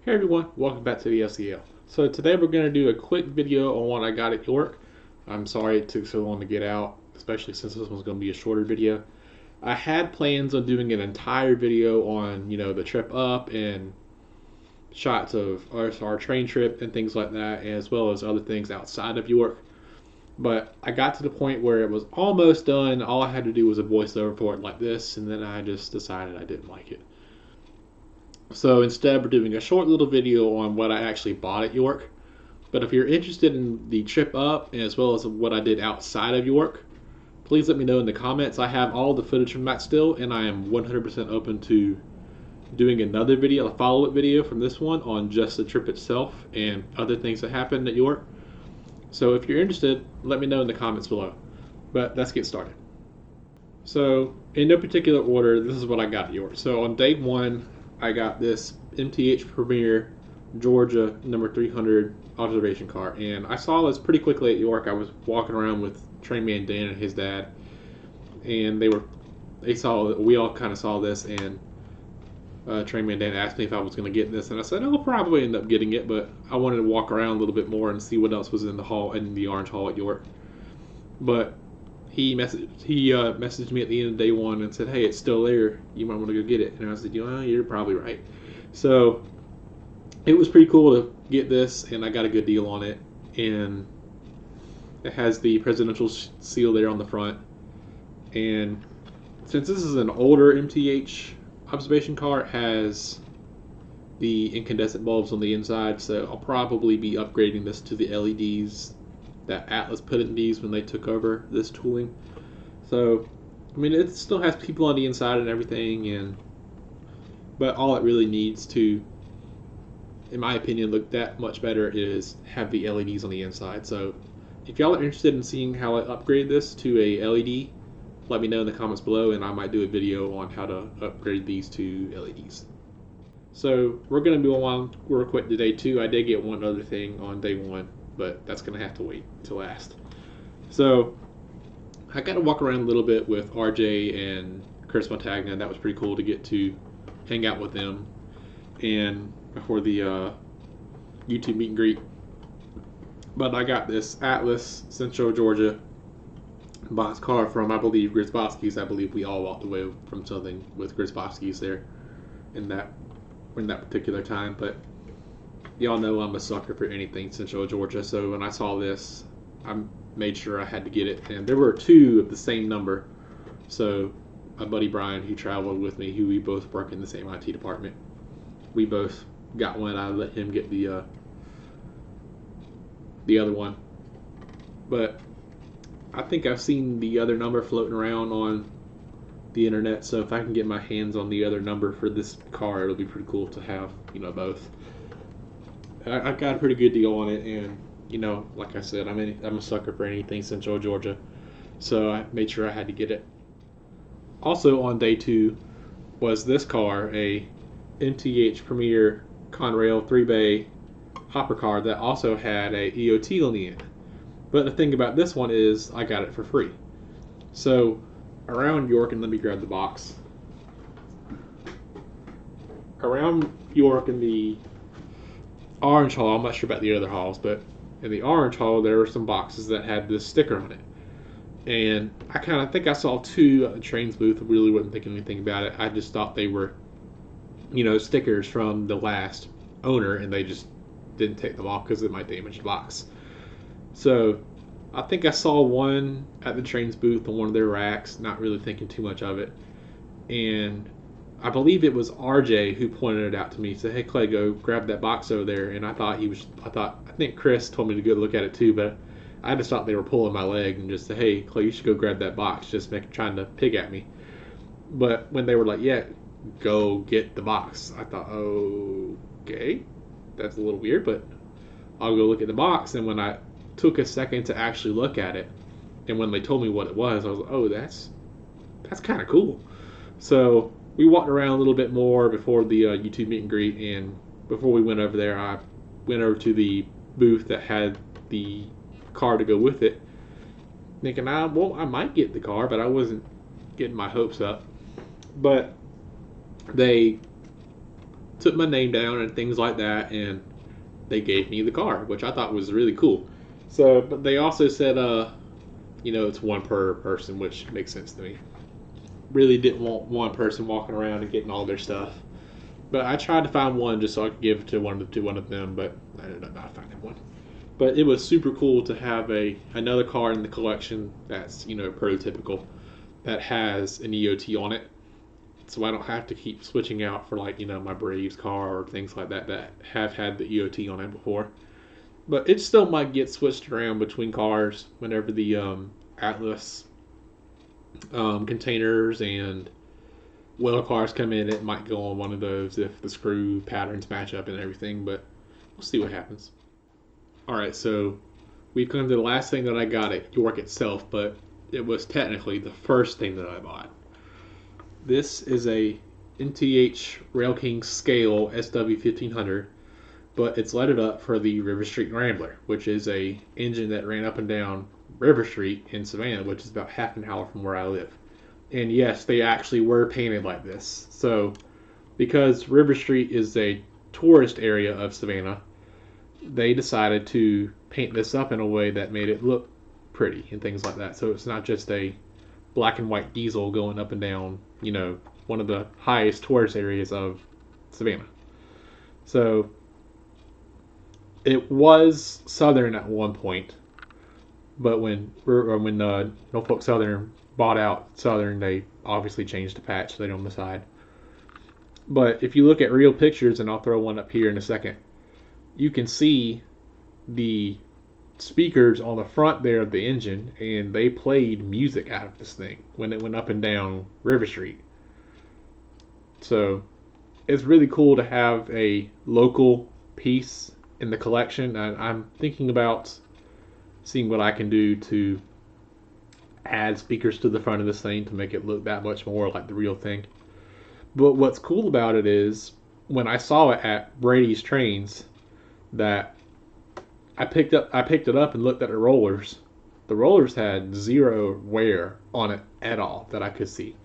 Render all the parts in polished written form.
Hey everyone, welcome back to the SEL. So today we're going to do a quick video on what I got at York. I'm sorry it took so long to get out, especially since this one's going to be a shorter video. I had plans on doing an entire video on, the trip up and shots of our train trip and things like that, as well as other things outside of York. But I got to the point where it was almost done. All I had to do was a voiceover for it like this, and then I just decided I didn't like it. So instead, we're doing a short little video on what I actually bought at York. But if you're interested in the trip up as well as what I did outside of York, please let me know in the comments. I have all the footage from that still, and I am 100% open to doing another video, a follow-up video from this one on just the trip itself and other things that happened at York. So if you're interested, let me know in the comments below. But let's get started. So in no particular order, this is what I got at York. So on day one, I got this MTH Premier Georgia number 300 observation car, and I saw this pretty quickly at York. I was walking around with Trainman Dan and his dad, and we all kind of saw this, and Trainman Dan asked me if I was going to get this, and I said I'll probably end up getting it, but I wanted to walk around a little bit more and see what else was in the orange hall at York. But he messaged me at the end of day one and said, "Hey, it's still there. You might want to go get it." And I said, "You're probably right." So it was pretty cool to get this, and I got a good deal on it. And it has the presidential seal there on the front. And since this is an older MTH observation car, it has the incandescent bulbs on the inside, so I'll probably be upgrading this to the LEDs that Atlas put in these when they took over this tooling. So, I mean, it still has people on the inside and everything, but all it really needs to, in my opinion, look that much better is have the LEDs on the inside. So, if y'all are interested in seeing how I upgrade this to a LED, let me know in the comments below, and I might do a video on how to upgrade these to LEDs. So, we're going to move on real quick to day two. I did get one other thing on day one, but that's going to have to wait till last. So I got to walk around a little bit with RJ and Chris Montagna, and that was pretty cool to get to hang out with them and before the YouTube meet and greet. But I got this Atlas Central Georgia box car from, I believe, Grzybowski's. I believe we all walked away from something with Grzybowski's there in that particular time, but y'all know I'm a sucker for anything Central Georgia, so when I saw this, I made sure I had to get it. And there were two of the same number, so my buddy Brian, who traveled with me, who we both work in the same IT department, we both got one. I let him get the other one, but I think I've seen the other number floating around on the internet, so if I can get my hands on the other number for this car, it'll be pretty cool to have, both. I got a pretty good deal on it, and like I said, I'm a sucker for anything Central Georgia, so I made sure I had to get it. Also on day two was this car, a MTH Premier Conrail 3-bay hopper car that also had a EOT on the end. But the thing about this one is I got it for free. So around York, and let me grab the box. Around York in the orange hall, I'm not sure about the other halls, but in the orange hall there were some boxes that had this sticker on it. And I kind of think I saw two at the trains booth. I really wasn't thinking anything about it. I just thought they were, stickers from the last owner, and they just didn't take them off because it might damage the box. So I think I saw one at the trains booth on one of their racks, not really thinking too much of it. And I believe it was RJ who pointed it out to me. He said, "Hey Clay, go grab that box over there." And I think Chris told me to go look at it too, but I just thought they were pulling my leg and just said, "Hey Clay, you should go grab that box," just trying to pig at me. But when they were like, "Yeah, go get the box," I thought, okay, that's a little weird, but I'll go look at the box. And when I took a second to actually look at it, and when they told me what it was, I was like, "Oh, that's kind of cool." So we walked around a little bit more before the YouTube meet and greet, and before we went over there, I went over to the booth that had the car to go with it, thinking, I might get the car, but I wasn't getting my hopes up. But they took my name down and things like that, and they gave me the car, which I thought was really cool. So, but they also said, it's one per person, which makes sense to me. Really didn't want one person walking around and getting all their stuff. But I tried to find one just so I could give it to one of them, but I ended up not finding one. But it was super cool to have another car in the collection that's prototypical, that has an EOT on it, so I don't have to keep switching out for my Braves car or things like that have had the EOT on it before. But it still might get switched around between cars whenever the Atlas containers and wheel cars come in. It might go on one of those if the screw patterns match up and everything, but we'll see what happens. Alright, so we've come to the last thing that I got at York itself, but it was technically the first thing that I bought. This is a NTH Rail King Scale SW1500, but it's lettered up for the River Street Rambler, which is a engine that ran up and down River Street in Savannah, which is about half an hour from where I live. And yes, they actually were painted like this. So, because River Street is a tourist area of Savannah, they decided to paint this up in a way that made it look pretty and things like that. So it's not just a black and white diesel going up and down, one of the highest tourist areas of Savannah. So it was Southern at one point, but when Norfolk Southern bought out Southern, they obviously changed the patch later on the side. But if you look at real pictures, and I'll throw one up here in a second, you can see the speakers on the front there of the engine, and they played music out of this thing when it went up and down River Street. So it's really cool to have a local piece in the collection, and I'm thinking about seeing what I can do to add speakers to the front of this thing to make it look that much more like the real thing. But what's cool about it is when I saw it at Brady's Trains, that I picked it up and looked at the rollers. The rollers had zero wear on it at all that I could see.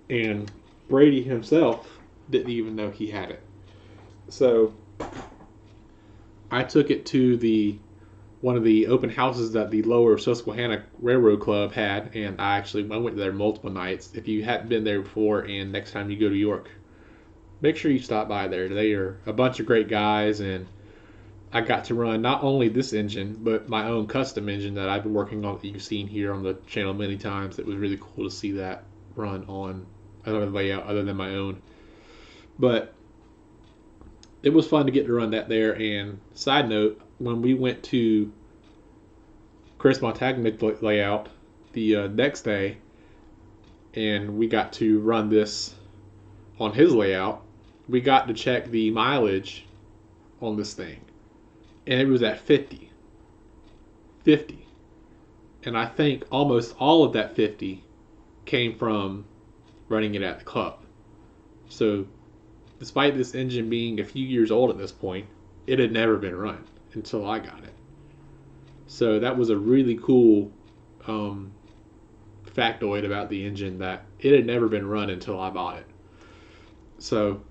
And Brady himself didn't even know he had it. So I took it to one of the open houses that the Lower Susquehanna Railroad Club had, and I went there multiple nights. If you hadn't been there before, and next time you go to York, make sure you stop by there. They are a bunch of great guys, and I got to run not only this engine, but my own custom engine that I've been working on that you've seen here on the channel many times. It was really cool to see that run on another layout other than my own. But it was fun to get to run that there. And side note, when we went to Chris Montagnick's layout the next day, and we got to run this on his layout, we got to check the mileage on this thing. And it was at 50. And I think almost all of that 50 came from running it at the club. So despite this engine being a few years old at this point, it had never been run until I got it. So that was a really cool factoid about the engine, that it had never been run until I bought it. So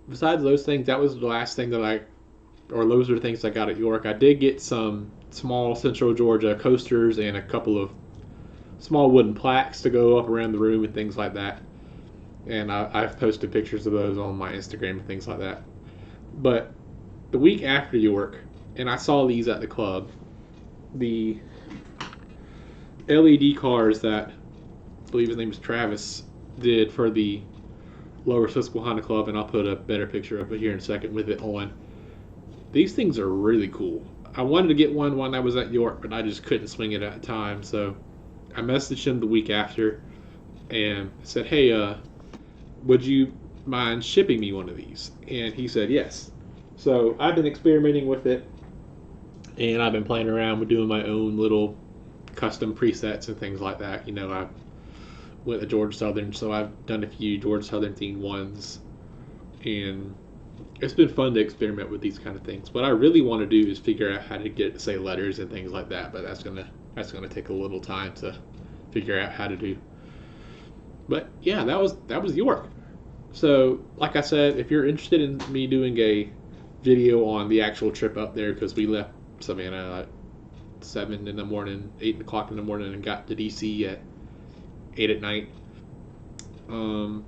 besides those things, that was the last thing those are the things I got at York. I did get some small Central Georgia coasters and a couple of small wooden plaques to go up around the room and things like that. And I've posted pictures of those on my Instagram and things like that. But the week after York, and I saw these at the club, the LED cars that I believe his name is Travis did for the Lower Susquehanna Club, and I'll put a better picture of it here in a second with it on. These things are really cool. I wanted to get one when I was at York, but I just couldn't swing it at the time. So I messaged him the week after and said, hey, would you mind shipping me one of these? And he said yes. So I've been experimenting with it, and I've been playing around with doing my own little custom presets and things like that. I went to Georgia Southern, so I've done a few Georgia Southern themed ones, and it's been fun to experiment with these kind of things. What I really want to do is figure out how to get it to say letters and things like that, but that's gonna take a little time to figure out how to do. But yeah, that was York. So, like I said, if you're interested in me doing a video on the actual trip up there, because we left Savannah at 7 in the morning, 8 o'clock in the morning, and got to DC at 8 at night. Then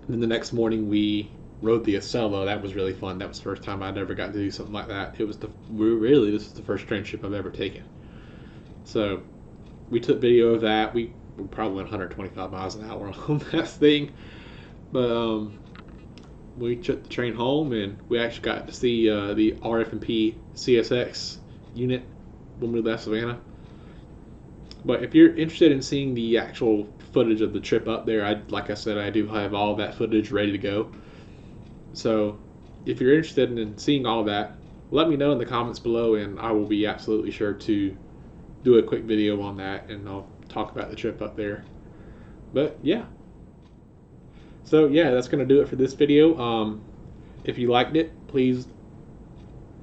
the next morning we rode the Acela. That was really fun. That was the first time I'd ever got to do something like that. It was this is the first train trip I've ever taken. So we took video of that. We probably went 125 miles an hour on that thing, but we took the train home and we actually got to see the RF&P CSX unit when we left Savannah. But if you're interested in seeing the actual footage of the trip up there, like I said, I do have all that footage ready to go. So if you're interested in seeing all that, let me know in the comments below, and I will be absolutely sure to do a quick video on that, and I'll talk about the trip up there. But yeah. So yeah, that's going to do it for this video. If you liked it, please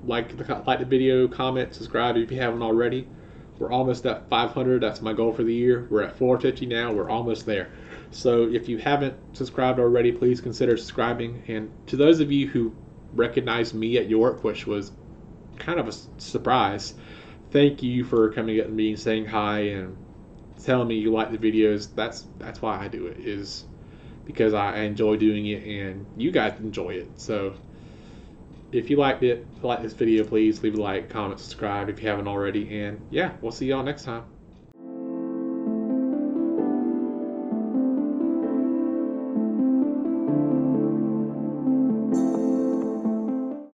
like the video, comment, subscribe if you haven't already. We're almost at 500. That's my goal for the year. We're at 450 now. We're almost there. So if you haven't subscribed already, please consider subscribing. And to those of you who recognized me at York, which was kind of a surprise, thank you for coming up to me and saying hi and telling me you like the videos. That's why I do it, is because I enjoy doing it and you guys enjoy it. So if you liked it, like this video, please leave a like, comment, subscribe if you haven't already, and yeah, we'll see y'all next time.